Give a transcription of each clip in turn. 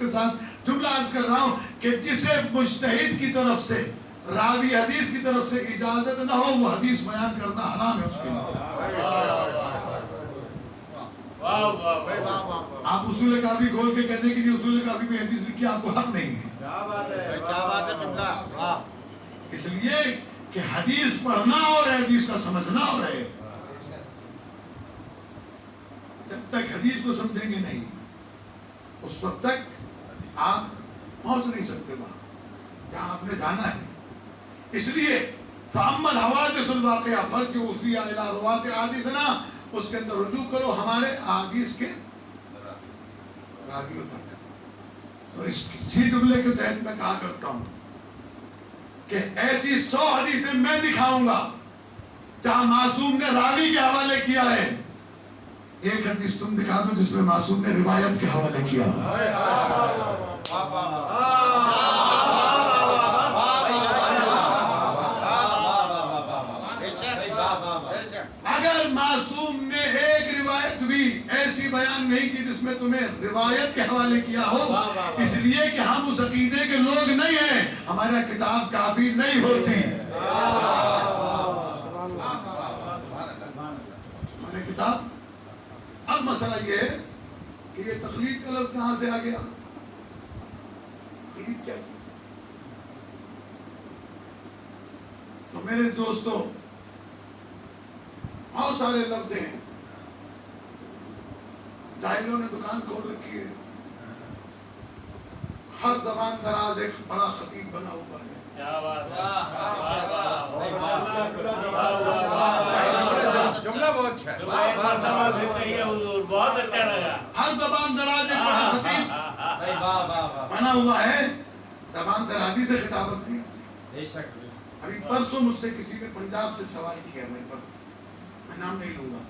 کے ساتھ جملہ عرض کر رہا ہوں کہ جسے مجتہد کی طرف سے راوی حدیث کی طرف سے اجازت نہ ہو وہ حدیث بیان کرنا حرام ہے اس کے لیے. آپ اصول کافی کھول کے کہتے ہیں کہ اصول کافی میں حدیث لکھی آپ کو حق نہیں ہے. کیا بات ہے قبلہ. اس لیے کہ حدیث پڑھنا اور حدیث کا سمجھنا اور ہے. جب تک حدیث کو سمجھیں گے نہیں اس وقت تک آپ پہنچ نہیں سکتے وہاں جہاں آپ نے جانا ہے. اس لیے فَأَمَّا الْحَوَادِثُ الْوَاقِعَةُ فَارْجِعُوا فِيهَا إِلَىٰ رُوَاةِ أَحَادِيثِنَا اس کے اندر رجوع کرو ہمارے احادیث کے راویوں تک. تو اسی جملے کے تحت میں کہا کرتا ہوں کہ ایسی 100 حدیثیں میں دکھاؤں گا جہاں معصوم نے راوی کے حوالے کیا ہے. ایک حدیث تم دکھا دو جس میں معصوم نے روایت کے حوالے کیا. اگر معصوم نے ایک روایت بھی ایسی بیان نہیں کی جس میں تمہیں روایت کے حوالے کیا ہو، اس لیے کہ ہم اس عقیدے کے لوگ نہیں ہیں، ہمارا کتاب کافی نہیں ہوتی. ہماری کتاب. اب مسئلہ یہ ہے کہ یہ تقلید کا لفظ کہاں سے آ گیا؟ تقلید کیا؟ تو میرے دوستو بہت سارے لفظ ہیں. جاہلوں نے دکان کھول رکھی ہے. ہر زبان دراز ایک بڑا خطیب بنا ہوا ہے. جملہ بہت اچھا ہے. ہر زبان دراز ایک بڑا خطیب بنا ہوا ہے. زبان درازی سے خطابت نہیں آتی. ابھی پرسوں مجھ سے کسی نے پنجاب سے سوال کیا میرے پر، میں نام نہیں لوں گا.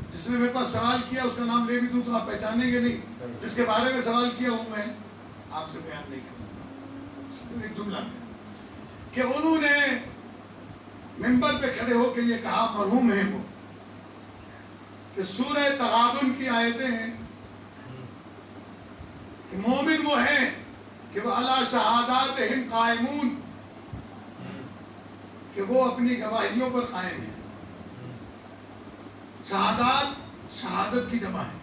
جس نے میرے پاس سوال کیا اس کا نام لے بھی دوں تو آپ پہچانیں گے نہیں. جس کے بارے میں سوال کیا وہ میں آپ سے بیان نہیں کروں گا. ایک جملہ ہے کہ انہوں نے منبر پہ کھڑے ہو کے یہ کہا، مرحوم ہیں وہ، کہ سورہ تغابن کی آیتیں ہیں کہ مومن وہ ہیں کہ وہ علی شہاداتہم قائمون، کہ وہ اپنی گواہیوں پر قائم ہیں. شہادت کی جمع ہے.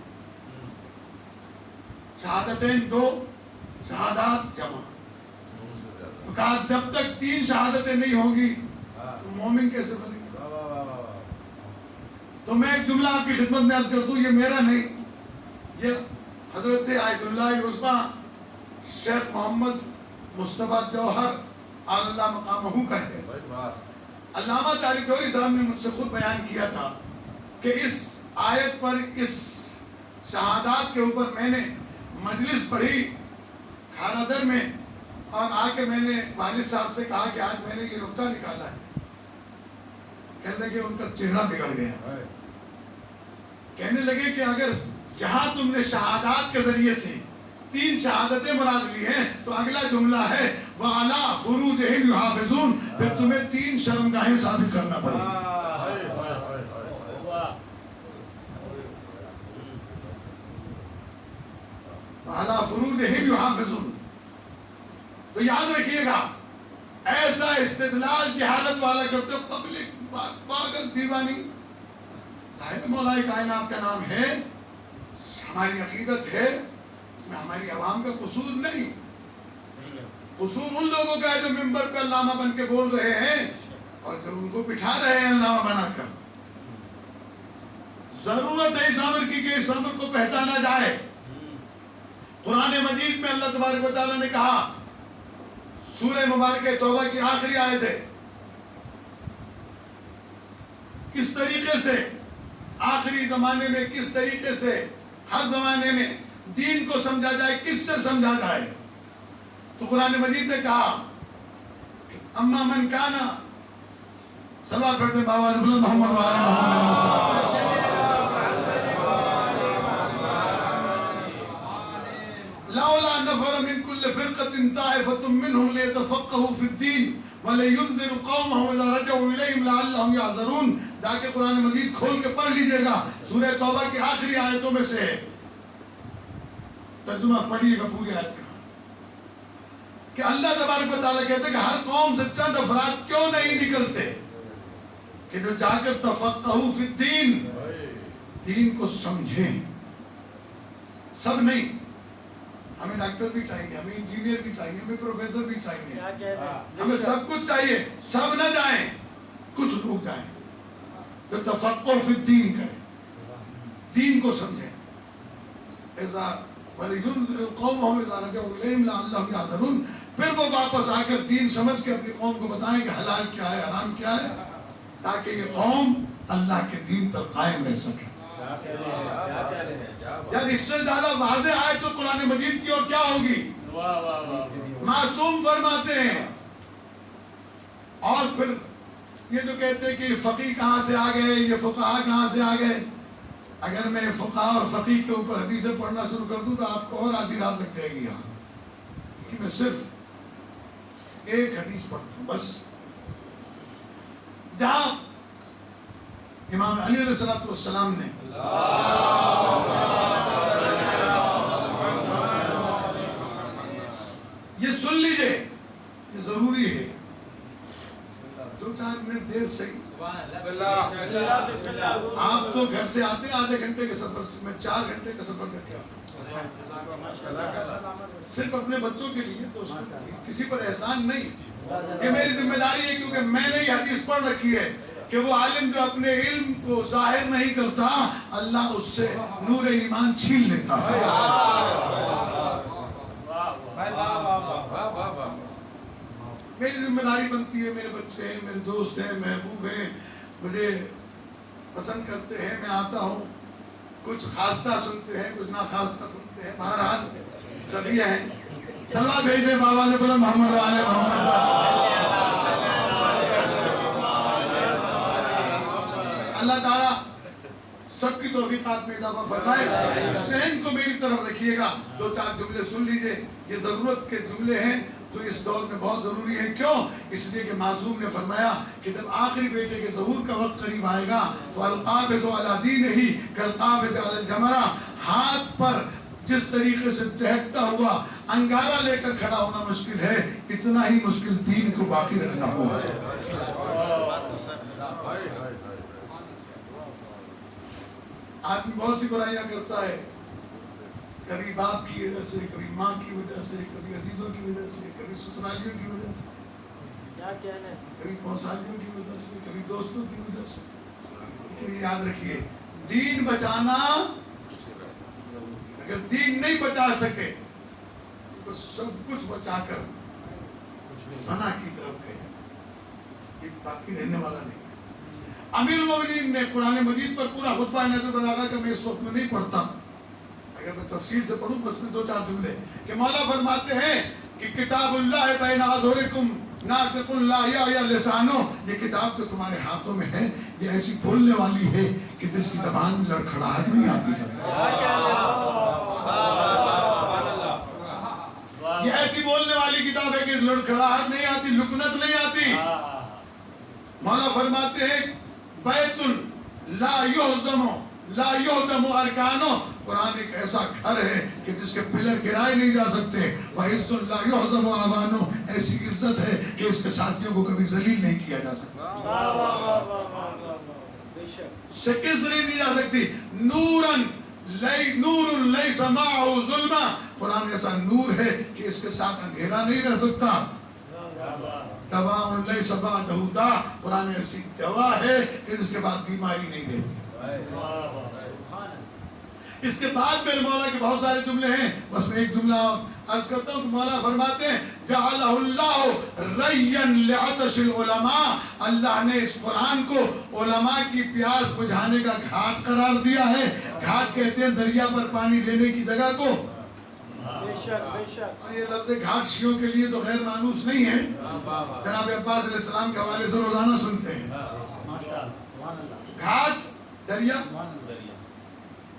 شہادتیں 2، شہادات جمع. تو کہا جب تک 3 شہادتیں نہیں ہوں گی تو مومن کیسے بنے گا؟ تو میں ایک جملہ آپ کی خدمت میں عرض کر دوں، یہ میرا نہیں، یہ حضرت آیت اللہ العظمیٰ شیخ محمد مصطفیٰ جوہر اللہ مقامہ کا ہے. علامہ طارق جوہری صاحب نے مجھ سے خود بیان کیا تھا کہ اس آیت پر، اس شہادات کے اوپر میں نے مجلس پڑھی کھارا در میں، اور آ کے میں نے والد صاحب سے کہا کہ آج میں نے یہ نقطہ نکالا ہے. کہنے لگے ان کا چہرہ بگڑ گیا. کہنے لگے کہ اگر یہاں تم نے شہادات کے ذریعے سے 3 شہادتیں مراد لی ہیں تو اگلا جملہ ہے وَعَلَىٰ فُرُوجِهِمْ يُحَافِظُونَ، پھر تمہیں 3 شرمگاہیں ثابت کرنا پڑے گی. وَعَلَىٰ فُرُوجِهِمْ يُحَافِظُونَ. تو یاد رکھیے گا، ایسا استدلال جہالت والا کرتے پبلک پاگل دیوانی. صاحب مولا کائنات کا نام ہے، ہماری عقیدت ہے، اس میں ہماری عوام کا قصور نہیں. قصور ان لوگوں کا ہے جو منبر پہ علامہ بن کے بول رہے ہیں اور جو ان کو بٹھا رہے ہیں علامہ بنا کر. ضرورت ہے اس امر کی کہ اس امر کو پہچانا جائے. قرآن مجید میں اللہ تبارک و تعالیٰ نے کہا، سورہ مبارکہ توبہ کی آخری آیت ہے، کس طریقے سے آخری زمانے میں، کس طریقے سے ہر زمانے میں دین کو سمجھا جائے، کس سے سمجھا جائے. تو قرآن مجید نے کہا کہ اما من کانا، صلوات پڑھتے ہیں بابا محمد محمد لولا نفر من كل فرقة طائفة منهم ليتفقهوا في الدين ولينذروا قومهم إذا رجعوا إليهم لعلهم يحذرون. تاکہ قرآن مجید کھول کے پڑھ لیجئے گا، سورہ توبہ کی آخری آیتوں میں سے ترجمہ پڑھیے گا پوری آیت کا کہ اللہ تبارک و تعالیٰ کہتے ہیں کہ ہر قوم سے چند افراد کیوں نہیں نکلتے کہ جو جا کر تفقہوا فی الدین، دین کو سمجھیں. سب نہیں، ہمیں ڈاکٹر بھی چاہیے، ہمیں انجینئر بھی چاہیے، ہمیں پروفیسر بھی چاہیے، ہمیں سب کچھ چاہیے. سب نہ جائیں، کچھ لوگ جائیں جو تفقہ فی الدین کریں، دین کو سمجھیں. وَلِيُنذِرُوا قَوْمَهُمْ إِذَا رَجَعُوا إِلَيْهِمْ لَعَلَّهُمْ يَحْذَرُونَ. پھر وہ واپس آ کر دین سمجھ کے اپنی قوم کو بتائیں کہ حلال کیا ہے، حرام کیا ہے، تاکہ یہ قوم اللہ کے دین پر قائم رہ سکے. یار اس سے زیادہ واضح آیت تو قرآن مجید کی اور کیا ہوگی. معصوم فرماتے ہیں. اور پھر یہ جو کہتے ہیں کہ فقیہ کہاں سے آ گئے، یہ فقہاء کہاں سے آ گئے. اگر میں فقہاء اور فقیہ کے اوپر حدیثیں پڑھنا شروع کر دوں تو آپ کو اور آدھی رات لگ جائے گی یہاں. لیکن میں صرف ایک حدیث پڑھتا ہوں بس، جہاں امام علی علیہ السلام نے یہ سن لیجئے، یہ ضروری ہے. 2-4 منٹ دیر صحیح. آپ تو گھر سے آتے آدھے گھنٹے کے سفر سے، میں 4 گھنٹے کا سفر کر کے آتا ہوں صرف اپنے بچوں کے لیے. تو کسی پر احسان نہیں، یہ میری ذمہ داری ہے کیونکہ میں نے یہ حدیث پڑھ رکھی ہے کہ وہ عالم جو اپنے علم کو ظاہر نہیں کرتا اللہ اس سے نور ایمان چھین لیتا ہے. میری ذمہ داری بنتی ہے، میرے بچے ہیں، میرے دوست ہیں، محبوب ہیں، مجھے پسند کرتے ہیں، میں آتا ہوں، کچھ خواستہ سنتے ہیں، کچھ ناخواستہ سنتے ہیں، بہرحال سبھی ہیں. صلوات بھیج دیں بابا نے بولا محمد و آل محمد. اللہ تعالیٰ سب کی توفیقات میں اضافہ فرمائے. ذہن کو میری طرف رکھیے گا. 2-4 جملے سن لیجئے، یہ ضرورت کے جملے ہیں تو اس دور میں بہت ضروری ہے. کیوں؟ اس لیے کہ معصوم نے فرمایا کہ جب آخری بیٹے کے ظہور کا وقت قریب آئے گا تو القابض علی دینہ کالقابض علی الجمرہ، ہاتھ پر جس طریقے سے دہکتا ہوا انگارہ لے کر کھڑا ہونا مشکل ہے، اتنا ہی مشکل دین کو باقی رکھنا ہوا. آدمی بہت سی برائیاں کرتا ہے، کبھی باپ کی وجہ سے، کبھی ماں کی وجہ سے، کبھی عزیزوں کی وجہ سے، کبھی سسرالیوں کی وجہ سے، کبھی پونسالیوں کی وجہ سے، کبھی دوستوں کی وجہ سے. لیکن یاد رکھیے دین بچانا، اگر دین نہیں بچا سکے تو سب کچھ بچا کر فنا کی طرف گئے، یہ باقی رہنے والا نہیں. امیر المومنین نے قرآن مجید پر پورا خطبہ نظر بلاغا کہ میں اس وقت میں نہیں پڑھتا، اگر میں تفصیل سے پڑھوں بس میں 2-4 جملے کہ مولا فرماتے ہیں کہ کتاب اللہ بین اظہرکم ناطق لا یعی لسانہ، یہ کتاب تو تمہارے ہاتھوں میں ہے، یہ ایسی بولنے والی ہے کہ جس کی زبان میں لڑکھڑاہٹ نہیں آتی ہے. یہ ایسی بولنے والی کتاب ہے کہ لڑکھڑاہٹ نہیں آتی، لکنت نہیں آتی. مولا فرماتے ہیں بیت لا یہدم ارکانہ، قرآن ایک ایسا گھر ہے کہ جس کے پلر گرائے نہیں جا سکتے. وَعِزٌ لَا يُحْزَمُ آبَانُ، ایسی عزت ہے کہ اس کے ساتھیوں کو کبھی ذلیل نہیں کیا جا سکتا، شکست نہیں دی جا سکتی. نور لیس معہ ظلمہ، قرآن ایسا نور ہے کہ اس کے ساتھ اندھیرا نہیں رہ سکتا. دواء لیس بعدہ داء، قرآن ایسی دوا ہے کہ جس کے بعد بیماری نہیں دیتی. اس کے بعد میرے مولا کے بہت سارے جملے ہیں، بس میں ایک جملہ عرض کرتا ہوں کہ مولا فرماتے ہیں جعلہ اللہ رین لعطش العلماء، اللہ نے اس قرآن کو علماء کی پیاس بجھانے کا گھاٹ قرار دیا ہے. گھاٹ کہتے ہیں دریا پر پانی لینے کی جگہ کو. اور یہ لفظ گھاٹ شیعوں کے لیے تو غیر مانوس نہیں ہے، جناب عباس علیہ السلام کے حوالے سے روزانہ سنتے ہیں. گھاٹ دریا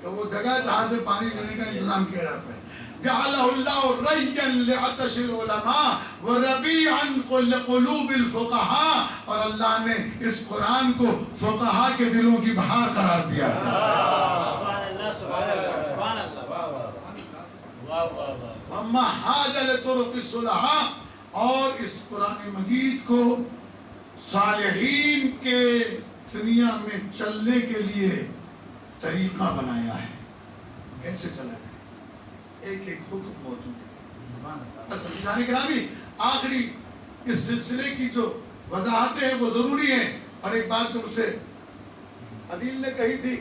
کہ وہ جگہ جہاں سے پانی لینے کا انتظام کیا جاتا ہے. جعلہ اللہ رین لعطش العلماء وربیعا لقلوب الفقہاء، اور اللہ نے اس قرآن کو فقہاء کے دلوں کی بہار قرار دیا ہے. وَمَّا حَاجَ لِطُرُقِ الصُّلَحَاءِ، اور اس قرآن مجید کو صالحین کے دنیا میں چلنے کے لیے طریقہ بنایا ہے، کیسے چلا جائے، ایک ایک حکم موجود ہے۔ بس عزیزان گرامی، آخری اس سلسلے کی جو وضاحتیں ہیں وہ ضروری ہیں، اور ایک بات جو اسے عدیل نے کہی تھی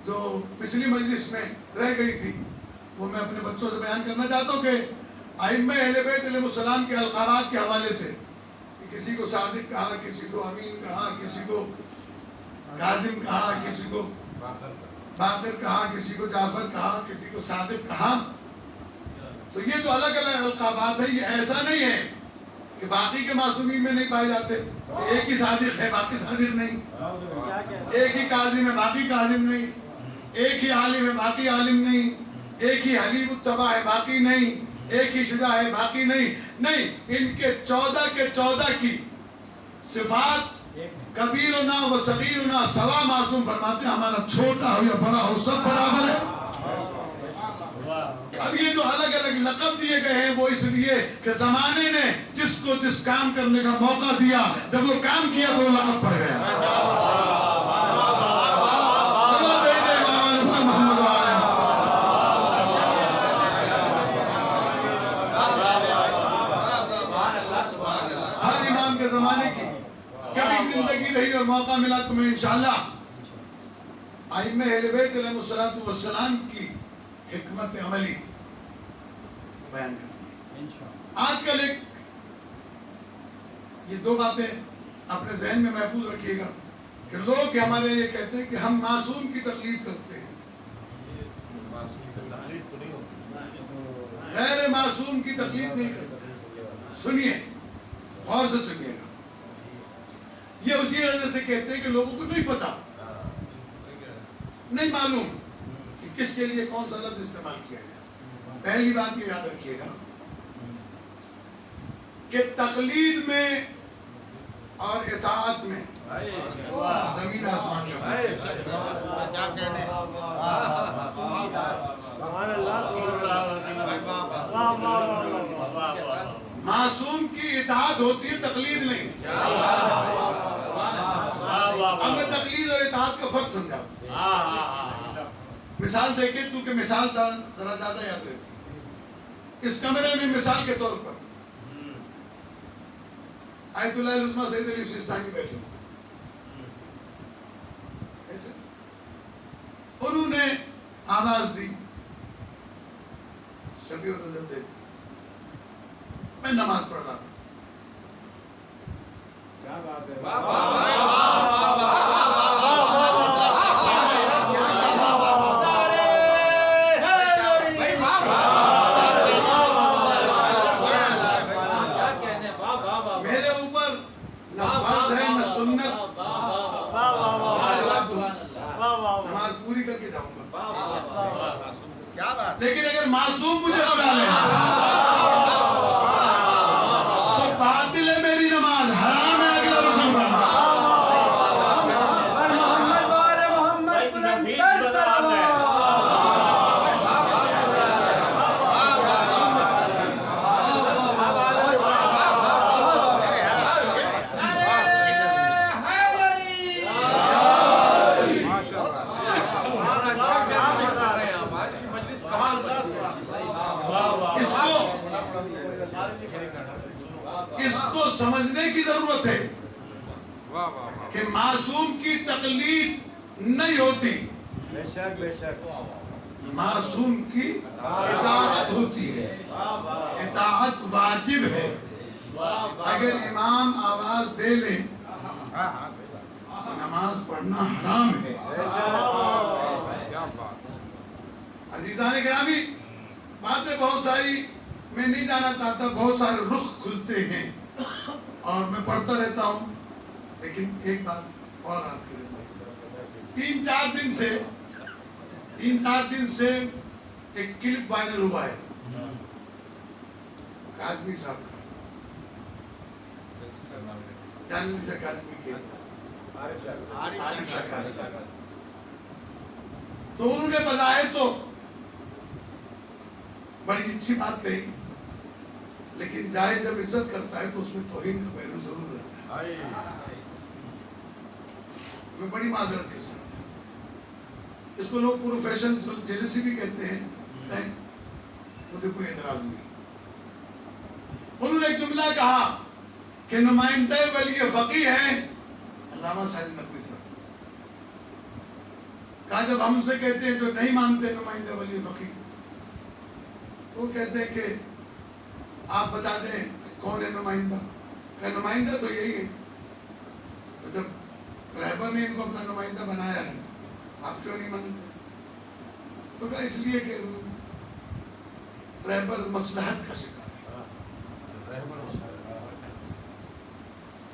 جو پچھلی مجلس میں رہ گئی تھی، وہ میں اپنے بچوں سے بیان کرنا چاہتا ہوں کہ ائمہ اہل بیت علیہ السلام کے القابات کے حوالے سے، کہ کسی کو صادق کہا، کسی کو امین کہا، کسی کو کاظم کہا، کسی کو باقر کہا، کسی کو جعفر کہا، کسی کو صادق کہا، تو یہ تو الگ الگ القابات ہے۔ یہ ایسا نہیں ہے کہ باقی کے معصومین میں نہیں پائے جاتے، کہ ایک ہی صادق ہے باقی صادق نہیں، ایک ہی کاظم ہے باقی کاظم نہیں، ایک ہی عالم ہے باقی عالم نہیں، ایک ہی حلیم التبع ہے باقی نہیں، ایک ہی شجاع ہے باقی نہیں، ان کے 14 کے 14 کی صفات کبیرنا و صغیرنا سوا معصوم فرماتے ہیں، ہمارا چھوٹا ہو یا بڑا ہو سب برابر ہے۔ اب یہ جو الگ الگ لقب دیے گئے ہیں وہ اس لیے کہ زمانے نے جس کو جس کام کرنے کا موقع دیا، جب وہ کام کیا تو وہ لقب پڑ گیا۔ ہر امام کے زمانے کی کبھی زندگی رہی اور موقع ملا تو میں انشاءاللہ ائمہ اہل بیت علیہ السلام کی حکمت عملی بیان کرنا۔ آج کل ایک یہ دو باتیں اپنے ذہن میں محفوظ رکھیے گا کہ لوگ ہمارے یہ کہتے ہیں کہ ہم معصوم کی تقلید کرتے ہیں، غیر معصوم کی تقلید نہیں کرتے۔ سنیے، غور سے سنیے گا، یہ اسی وجہ سے کہتے ہیں کہ لوگوں کو نہیں پتا، نہیں معلوم کہ کس کے لیے کون سا لفظ استعمال کیا گیا۔ پہلی بات یہ یاد رکھیے گا کہ تقلید میں اور اطاعت میں زمین آسمان کا فرق ہے۔ معصوم کی اطاعت ہوتی ہے، تقلید نہیں۔ اب میں تقلید اور اطاعت کا فرق سمجھاؤں۔ مثال دیکھیں، چونکہ مثال ذرا زیادہ یاد رہتی ہے۔ اس کمرے میں مثال کے طور پر آیت اللہ العظمہ سید علی سیستانی بیٹھے ہوئے، انہوں نے آواز دی، شبیہ الرضا سے میں نماز پڑھ رہا تھا۔ کیا بات ہے، میرے اوپر نہ فرض ہے نہ سنت، نماز پوری کر کے جاؤں گا، لیکن اگر معصوم مجھے بلا لے تو باطل ہے میری نماز، حرام ہے اگلا رکن پڑھنا۔ اس کو سمجھنے کی ضرورت ہے کہ معصوم کی تقلید نہیں ہوتی، بے شک بے شک، معصوم کی اطاعت ہوتی ہے، اطاعت واجب ہے۔ اگر امام آواز دے لیں تو نماز پڑھنا حرام ہے۔ عزیزان گرامی، باتیں بہت ساری میں نہیں جانا چاہتا، بہت سارے رخ کھلتے ہیں اور میں پڑھتا رہتا ہوں، لیکن ایک بات اور آپ کے لیے، تین چار دن سے ایک کلپ وائرل ہوا ہے کاظمی صاحب کا، جانوی شاہ کاظمی کے عارف شاہ کاظمی، تو انہوں نے بظاہر تو بڑی اچھی بات کہی، لیکن جاہل جب عزت کرتا ہے تو اس میں توہین کا پہلو ضرور رہتا ہے۔ میں بڑی معذرت کے ساتھ، اس کو لوگ پروفیشن جیلسی بھی کہتے ہیں، مجھے کوئی اعتراض نہیں۔ انہوں نے ایک جملہ کہا کہ نمائندہ ولی فقیہ ہیں علامہ سعید نقوی صاحب، کہا جب ہم سے کہتے ہیں جو نہیں مانتے نمائندہ ولی فقیہ، تو وہ کہتے ہیں کہ آپ بتا دیں کون ہے نمائندہ؟ کہ نمائندہ تو یہی ہے۔ تو جب رہبر نے ان کو اپنا نمائندہ بنایا ہے آپ کیوں نہیں مانتے؟ تو کہا اس لیے کہ رہبر مصلحت کا شکار ہے۔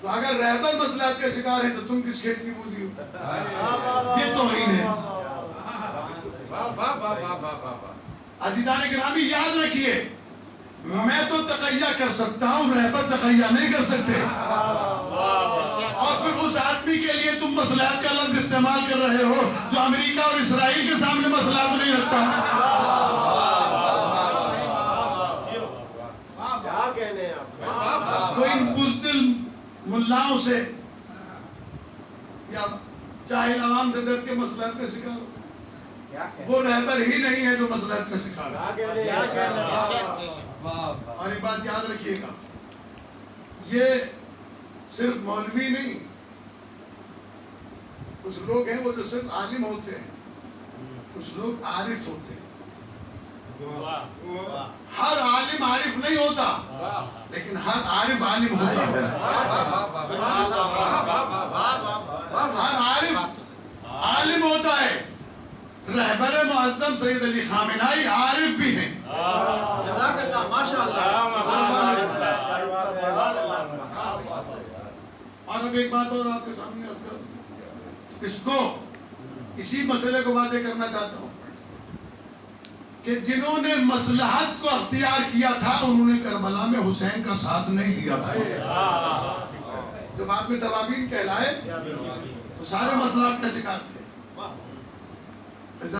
تو اگر رہبر مصلحت کا شکار ہے تو تم کس کھیت کی بولی ہو؟ یہ توہین ہے۔ عزیزان گرامی یاد رکھیے، میں تو تقیہ کر سکتا ہوں، رہبر تقیہ نہیں کر سکتے۔ اور پھر اس آدمی کے لیے تم مصلحت کا لفظ استعمال کر رہے ہو جو امریکہ اور اسرائیل کے سامنے مصلحت نہیں رکھتا۔ کیا کہنے ہیں آپ؟ کوئی بزدل ملاؤں سے یا جاہل عوام سے ڈر کے مصلحت کا شکار ہو، وہ رہبر ہی نہیں ہے جو مصلحت کا شکار ہے۔ اور ایک بات یاد رکھیے گا، یہ صرف مولوی نہیں، کچھ لوگ ہیں وہ جو صرف عالم ہوتے ہیں، کچھ لوگ عارف ہوتے ہیں۔ ہر عالم عارف نہیں ہوتا، لیکن ہر عارف عالم ہوتا ہے۔ ہر عارف عالم ہوتا ہے۔ رہبر معظم سید علی خامنہئی عارف بھی ہیں۔ جزاک اللہ، ماشاءاللہ۔ اور اب ایک بات اور آپ کے سامنے عرض کروں، اس کو اسی مسئلے کو واضح کرنا چاہتا ہوں کہ جنہوں نے مصلحت کو اختیار کیا تھا انہوں نے کربلا میں حسین کا ساتھ نہیں دیا تھا۔ جو بعد میں توابین کہلائے وہ سارے مصلحت کا شکار تھے۔